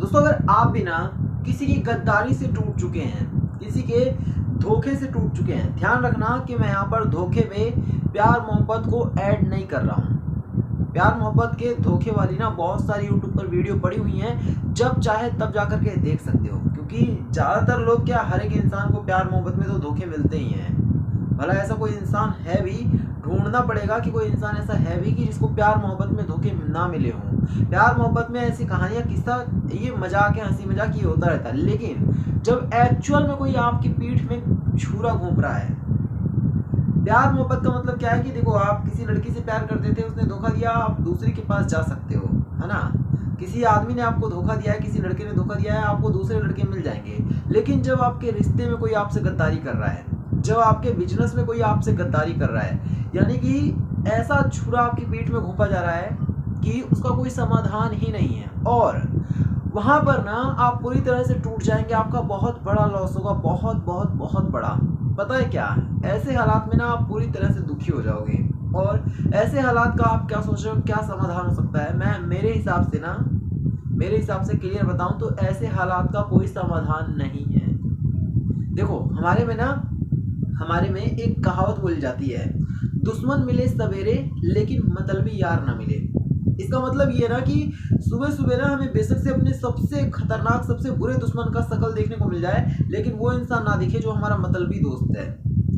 दोस्तों अगर आप भी ना किसी की गद्दारी से टूट चुके हैं, किसी के धोखे से टूट चुके हैं, ध्यान रखना कि मैं यहाँ पर धोखे में प्यार मोहब्बत को ऐड नहीं कर रहा हूँ। प्यार मोहब्बत के धोखे वाली ना बहुत सारी यूट्यूब पर वीडियो पड़ी हुई हैं, जब चाहे तब जा कर के देख सकते हो। क्योंकि ज़्यादातर लोग क्या, हर एक इंसान को प्यार मोहब्बत में तो धोखे मिलते ही हैं। भला ऐसा कोई इंसान है भी, ढूंढना पड़ेगा कि कोई इंसान ऐसा है भी कि जिसको प्यार मोहब्बत में धोखे ना मिले हों। प्यार मोहब्बत में ऐसी कहानियाँ, किस्सा, ये मजाक है, हंसी मजाक ये होता रहता है। लेकिन जब एक्चुअल में कोई आपकी पीठ में छुरा घोंप रहा है, प्यार मोहब्बत का मतलब क्या है कि देखो, आप किसी लड़की से प्यार करते थे, उसने धोखा दिया, आप दूसरी के पास जा सकते हो, है ना। किसी आदमी ने आपको धोखा दिया है, किसी लड़के ने धोखा दिया है, आपको दूसरे लड़के मिल जाएंगे। लेकिन जब आपके रिश्ते में कोई आपसे गद्दारी कर रहा है, जब आपके बिजनेस में कोई आपसे गद्दारी कर रहा है, यानी कि ऐसा छुरा आपकी पीठ में घोंपा जा रहा है कि उसका कोई समाधान ही नहीं है, और वहां पर ना आप पूरी तरह से टूट जाएंगे। आपका बहुत बड़ा लॉस होगा, बहुत बहुत बहुत बड़ा। पता है क्या, ऐसे हालात में ना आप पूरी तरह से दुखी हो जाओगे। और ऐसे हालात का आप क्या सोच रहे हो, क्या समाधान हो सकता है? मैं मेरे हिसाब से क्लियर बताऊं तो ऐसे हालात का कोई समाधान नहीं है। देखो, हमारे में एक कहावत बोली जाती है, दुश्मन मिले सवेरे लेकिन मतलबी यार ना मिले। इसका मतलब ये ना कि सुबह सुबह ना हमें बेशक से अपने सबसे खतरनाक, सबसे बुरे दुश्मन का शकल देखने को मिल जाए, लेकिन वो इंसान ना दिखे जो हमारा मतलबी दोस्त है।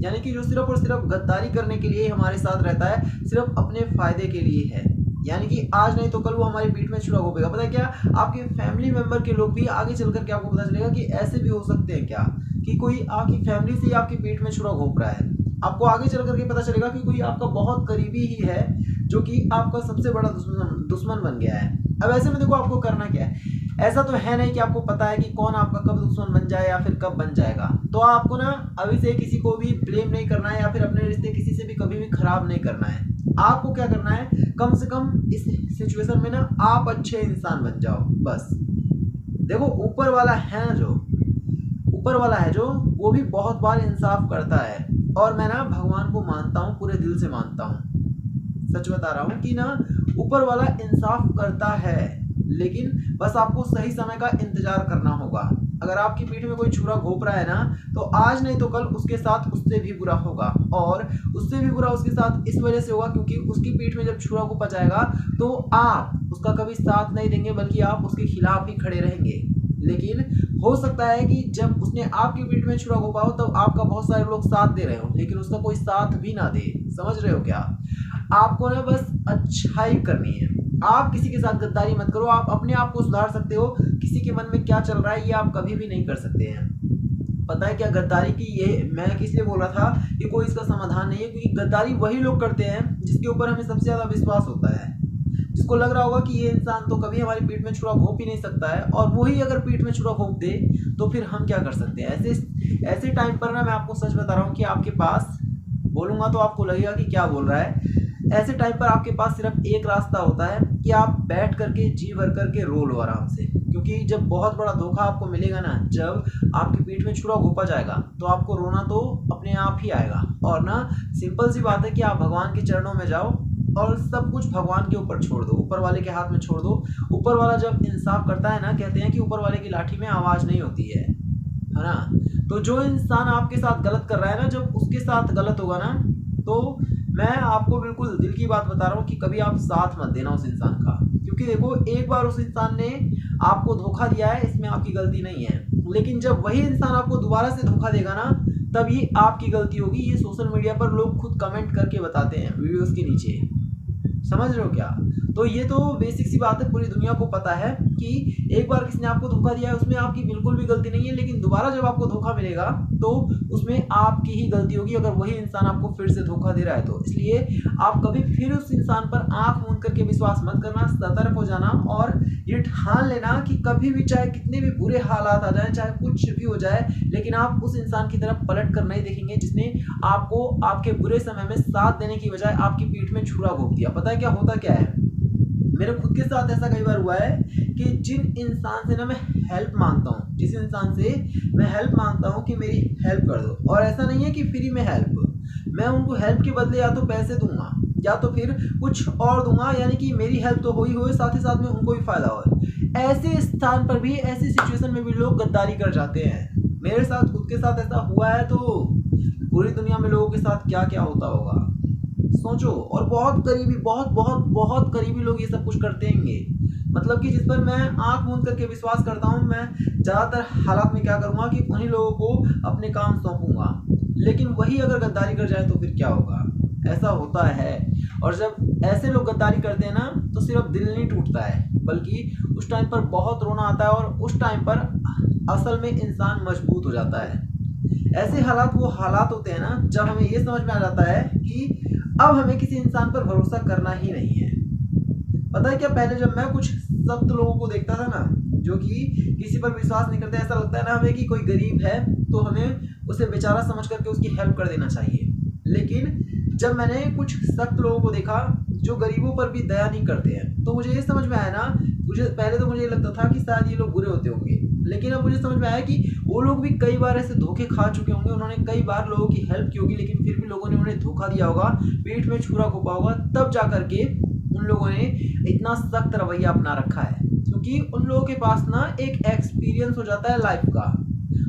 यानी कि जो सिर्फ और सिर्फ गद्दारी करने के लिए हमारे साथ रहता है, सिर्फ अपने फायदे के लिए है। यानी कि आज नहीं तो कल वो हमारे पीठ में छुरा घोंपेगा। पता है क्या, आपके फैमिली मेंबर के लोग भी आगे चल करके आपको पता चलेगा कि ऐसे भी हो सकते हैं क्या, कि कोई आपकी फैमिली से ही आपकी पीठ में छुरा घोंप रहा है। आपको आगे चल करके पता चलेगा कि कोई आपका बहुत करीबी ही है, जो कि आपका सबसे बड़ा दुश्मन बन गया है। अब ऐसे में देखो, आपको करना क्या है। ऐसा तो है नहीं कि आपको पता है कि कौन आपका कब दुश्मन बन जाए या फिर कब बन जाएगा। तो आपको ना अभी से किसी को भी ब्लेम नहीं करना है, या फिर अपने रिश्ते किसी से भी कभी भी खराब नहीं करना है। आपको क्या करना है, कम से कम इस सिचुएशन में ना आप अच्छे इंसान बन जाओ, बस। देखो, ऊपर वाला है जो वो भी बहुत बार इंसाफ करता है, और मैं ना भगवान को मानता हूँ, पूरे दिल से मानता हूँ। सच बता रहा हूँ कि ना ऊपर वाला इंसाफ करता है, लेकिन बस आपको सही समय का इंतजार करना होगा। अगर आपकी पीठ में कोई छुरा घोंप रहा है ना, तो आज नहीं तो कल उसके साथ उससे भी बुरा होगा, और उससे भी बुरा उसके साथ इस वजह से होगा क्योंकि उसकी पीठ में जब छुरा घोंपा जाएगा तो आप उसका कभी साथ नहीं देंगे, बल्कि आप उसके खिलाफ ही खड़े रहेंगे। लेकिन हो सकता है कि जब उसने आपकी पीठ में छुरा घोंपा हो, तब आपका बहुत सारे लोग साथ दे रहे हो, लेकिन उसका कोई साथ भी ना दे। समझ रहे हो क्या? आपको ना बस अच्छाई करनी है। आप किसी के साथ गद्दारी मत करो। आप अपने आप को सुधार सकते हो, किसी के मन में क्या चल रहा है ये आप कभी भी नहीं कर सकते हैं। पता है क्या, गद्दारी की ये मैं किस लिए बोल रहा था कि कोई इसका समाधान नहीं है, क्योंकि गद्दारी वही लोग करते हैं जिसके ऊपर हमें सबसे ज्यादा विश्वास होता है, जिसको लग रहा होगा कि ये इंसान तो कभी हमारी पीठ में छुरा घोंप ही नहीं सकता है, और वही अगर पीठ में छुरा घोंप दे तो फिर हम क्या कर सकते हैं। ऐसे टाइम पर ना मैं आपको सच बता रहा हूँ कि आपके पास, बोलूंगा तो आपको लगेगा कि क्या बोल रहा है, ऐसे टाइम पर आपके पास सिर्फ एक रास्ता होता है कि आप बैठ करके जी भर करके रो लो आराम से। क्योंकि जब बहुत बड़ा धोखा आपको मिलेगा ना, जब आपकी पीठ में छुरा घोंपा जाएगा, तो आपको रोना तो अपने आप ही आएगा। और ना सिंपल सी बात है कि आप भगवान के चरणों में जाओ और सब कुछ भगवान के ऊपर छोड़ दो, ऊपर वाले के हाथ में छोड़ दो। ऊपर वाला जब इंसाफ करता है ना, कहते हैं कि ऊपर वाले की लाठी में आवाज नहीं होती है ना। तो जो इंसान आपके साथ गलत कर रहा है ना, जब उसके साथ गलत होगा ना, तो मैं आपको बिल्कुल दिल की बात बता रहा हूँ कि कभी आप साथ मत देना उस इंसान का। क्योंकि देखो, एक बार उस इंसान ने आपको धोखा दिया है, इसमें आपकी गलती नहीं है। लेकिन जब वही इंसान आपको दोबारा से धोखा देगा ना, तब ये आपकी गलती होगी। ये सोशल मीडिया पर लोग खुद कमेंट करके बताते हैं वीडियोस के नीचे। समझ रहे हो क्या? तो ये तो बेसिक सी बात है, पूरी दुनिया को पता है कि एक बार किसी ने आपको धोखा दिया है, उसमें आपकी बिल्कुल भी गलती नहीं है। लेकिन दोबारा जब आपको धोखा मिलेगा तो उसमें आपकी ही गलती होगी, अगर वही इंसान आपको फिर से धोखा दे रहा है तो। इसलिए आप कभी फिर उस इंसान पर आंख मूंद करके विश्वास मत करना, सतर्क हो जाना, और ये ठान लेना कि कभी भी, चाहे कितने भी बुरे हालात आ जाए, चाहे कुछ भी हो जाए, लेकिन आप उस इंसान की तरफ पलट कर नहीं देखेंगे जिसने आपको आपके बुरे समय में साथ देने की बजाय आपकी पीठ में छुरा घोंप दिया। पता है क्या होता क्या है, मेरे खुद के साथ ऐसा कई बार हुआ है कि जिन इंसान से ना मैं हेल्प मांगता हूँ, जिस इंसान से मैं हेल्प मांगता हूँ कि मेरी हेल्प कर दो, और ऐसा नहीं है कि फ्री में हेल्प, मैं उनको हेल्प के बदले या तो पैसे दूंगा या तो फिर कुछ और दूंगा, यानी कि मेरी हेल्प तो हो ही हो, साथ ही साथ में उनको भी फायदा हो। ऐसे स्थान पर भी, ऐसी सिचुएशन में भी लोग गद्दारी कर जाते हैं। मेरे साथ खुद के साथ ऐसा हुआ है, तो पूरी दुनिया में लोगों के साथ क्या क्या होता होगा सोचो। और बहुत करीबी, बहुत बहुत बहुत करीबी लोग ये सब कुछ करते होंगे, मतलब कि जिस पर मैं आंख मूंद करके विश्वास करता हूँ। मैं ज़्यादातर हालात में क्या करूँगा कि उन्हीं लोगों को अपने काम सौंपूंगा, लेकिन वही अगर गद्दारी कर जाए तो फिर क्या होगा। ऐसा होता है। और जब ऐसे लोग गद्दारी करते हैं ना, तो सिर्फ दिल नहीं टूटता है, बल्कि उस टाइम पर बहुत रोना आता है, और उस टाइम पर असल में इंसान मजबूत हो जाता है। ऐसे हालात वो हालात होते हैं ना, जब हमें ये समझ में आ जाता है कि अब हमें किसी इंसान पर भरोसा करना ही नहीं है। पता है क्या, पहले जब मैं कुछ सख्त लोगों को देखता था ना, जो कि किसी पर विश्वास नहीं करते, ऐसा लगता है ना हमें कि कोई गरीब है तो हमें उसे बेचारा समझ करके उसकी हेल्प कर देना चाहिए। लेकिन जब मैंने कुछ सख्त लोगों को देखा जो गरीबों पर भी दया नहीं करते हैं, तो मुझे ये समझ में आया ना, मुझे पहले तो मुझे लगता था कि शायद ये लोग बुरे होते होंगे, लेकिन अब मुझे समझ में आया कि वो लोग भी कई बार ऐसे धोखे खा चुके होंगे। उन्होंने कई बार लोगों की हेल्प की होगी, लेकिन फिर भी लोगों ने उन्हें धोखा दिया होगा, पीठ में छुरा घोंपा होगा, तब जा करके उन लोगों ने इतना सख्त रवैया अपना रखा है। क्योंकि उन लोगों के पास ना एक एक्सपीरियंस हो जाता है लाइफ का,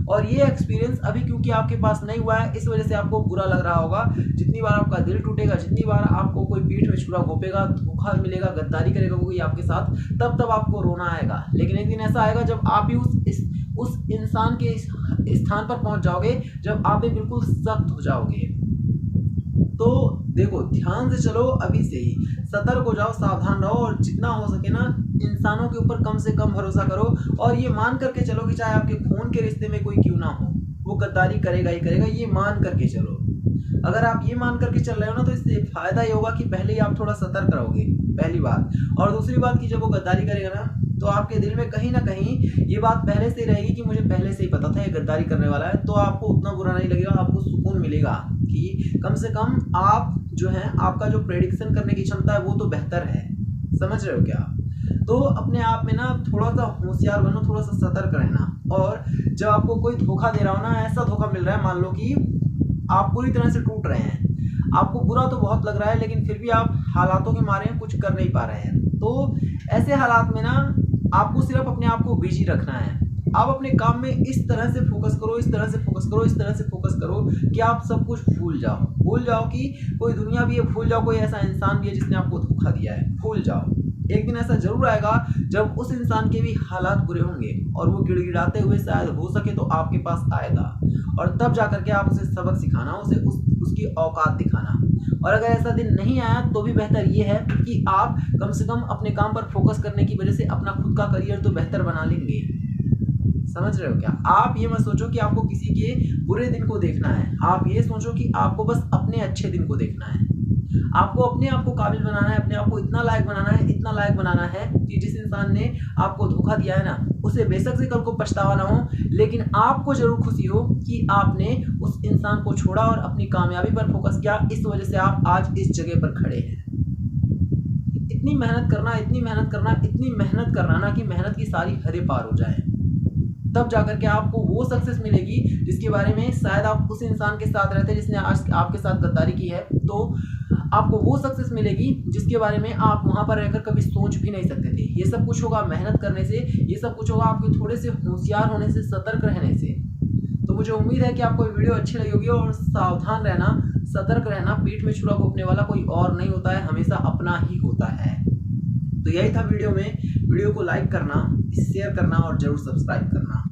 और ये एक्सपीरियंस अभी क्योंकि आपके पास नहीं हुआ है, इस वजह से आपको बुरा लग रहा होगा। जितनी बार आपका दिल टूटेगा, जितनी बार आपको कोई पीठ में छुरा घोंपेगा, धोखा मिलेगा, गद्दारी करेगा कोई आपके साथ, तब तब आपको रोना आएगा। लेकिन एक दिन ऐसा आएगा जब आप भी उस इंसान के स्थान पर पहुंच जाओगे, जब आप भी बिल्कुल सख्त हो जाओगे। तो देखो, ध्यान से चलो, अभी से ही सतर्क हो जाओ, सावधान रहो, और जितना हो सके ना इंसानों के ऊपर कम से कम भरोसा करो। और ये मान करके चलो कि चाहे आपके खून के रिश्ते में कोई क्यों ना हो, वो गद्दारी करेगा ही करेगा, ये मान करके चलो। अगर आप ये मान करके चल रहे हो ना, तो इससे फायदा ये होगा कि पहले ही आप थोड़ा सतर्क रहोगे, पहली बात। और दूसरी बात कि जब वो गद्दारी करेगा ना, तो आपके दिल में कहीं ना कहीं ये बात पहले से ही रहेगी कि मुझे पहले से ही पता था ये गद्दारी करने वाला है। तो आपको उतना बुरा नहीं लगेगा, आपको सुकून मिलेगा कि कम से कम आप जो है, आपका जो प्रेडिक्शन करने की क्षमता है वो तो बेहतर है। समझ रहे हो क्या। तो अपने आप में ना थोड़ा सा होशियार बनो, थोड़ा सा सतर्क रहना। और जब आपको कोई धोखा दे रहा हो ना, ऐसा धोखा मिल रहा है, मान लो कि आप पूरी तरह से टूट रहे हैं, आपको बुरा तो बहुत लग रहा है, लेकिन फिर भी आप हालातों के मारे कुछ कर नहीं पा रहे हैं। तो ऐसे हालात में ना आपको सिर्फ अपने आप को बिजी रखना है। आप अपने काम में इस तरह से फोकस करो, इस तरह से फोकस करो, इस तरह से फोकस करो कि आप सब कुछ भूल जाओ कि कोई दुनिया भी है, भूल जाओ कोई ऐसा इंसान भी है जिसने आपको धोखा दिया है, भूल जाओ। एक दिन ऐसा जरूर आएगा जब उस इंसान के भी हालात बुरे होंगे, और वो गिड़गिड़ाते हुए शायद हो सके तो आपके पास आएगा, और तब जा करके आप उसे सबक सिखाना, उसे उसकी औकात दिखाना। और अगर ऐसा दिन नहीं आया तो भी बेहतर ये है कि आप कम से कम अपने काम पर फोकस करने की वजह से अपना खुद का करियर तो बेहतर बना लेंगे। समझ रहे हो क्या। आप ये मत सोचो कि आपको किसी के बुरे दिन को देखना है, आप ये सोचो कि आपको बस अपने अच्छे दिन को देखना है। आपको अपने आप को काबिल बनाना है, अपने आप को इतना लायक बनाना है, इतना लायक बनाना है कि जिस इंसान ने आपको धोखा दिया है ना, उसे बेशक से कल को पछतावा ना हो, लेकिन आपको जरूर खुशी हो कि आपने उस इंसान को छोड़ा और अपनी कामयाबी पर फोकस किया। इस वजह से आप आज इस जगह पर खड़े हैं। इतनी मेहनत करना, इतनी मेहनत करना, इतनी मेहनत करना ना कि मेहनत की सारी हदें पार हो जाए, तब जाकर के आपको वो सक्सेस मिलेगी जिसके बारे में शायद आप उस इंसान के साथ रहते जिसने आज आपके साथ गद्दारी की है। तो आपको वो सक्सेस मिलेगी जिसके बारे में आप वहां पर रहकर कभी सोच भी नहीं सकते थे। ये सब कुछ होगा मेहनत करने से, ये सब कुछ होगा आपके थोड़े से होशियार होने से, सतर्क रहने से। तो मुझे उम्मीद है कि आपको वीडियो अच्छी लगी होगी, और सावधान रहना, सतर्क रहना। पीठ में छुरा घोंपने वाला कोई और नहीं होता है, हमेशा अपना ही होता है। तो यही था वीडियो में। वीडियो को लाइक करना, शेयर करना और जरूर सब्सक्राइब करना।